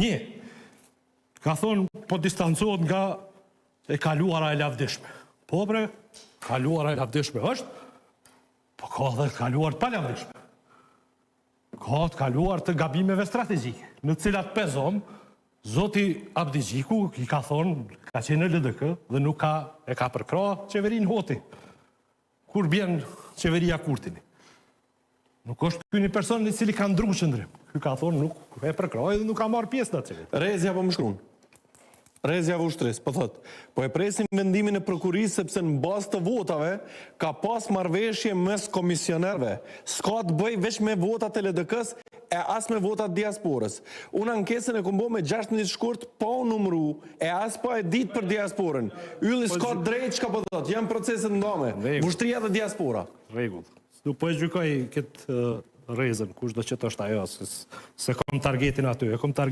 Një, ka thonë po distancohet nga e kaluara e lavdishme. Po bre, kaluara e lavdishme është, po ka dhe kaluar të pa lavdishme. Ka të kaluar të gabimeve strategjike, në cilat pezon, Zoti Abdigjiku i ka thonë, ka qenë në LDK dhe nuk e ka përkra qeverin Hoti, kur bjen qeveria Kurtini. Nuk është ky një person i cili ka ndru qëndrim. Ky ka thonë nuk e përkroj dhe nuk ka marrë pjesë në qeverin. Rezja po më shkruan. Rezja Vushtris, po thot, po e presim vendimin e prokurisë sepse në bazë të votave ka pas marrëveshje mes komisionerve. S'ka të bëj veç me votat e LDK-s e as me votat diasporës. Unë ankesën e kumbo me 16 shkurt pa u numru e as pa e dit për diasporën. Ylli s'ka drejt çka po thot, janë proceset ndame. Vushtria dhe diaspora. Rregull. Nuk po e gjykoj këtë Rezën, kush do që të është ajo, se kom targetin aty, e kom targetin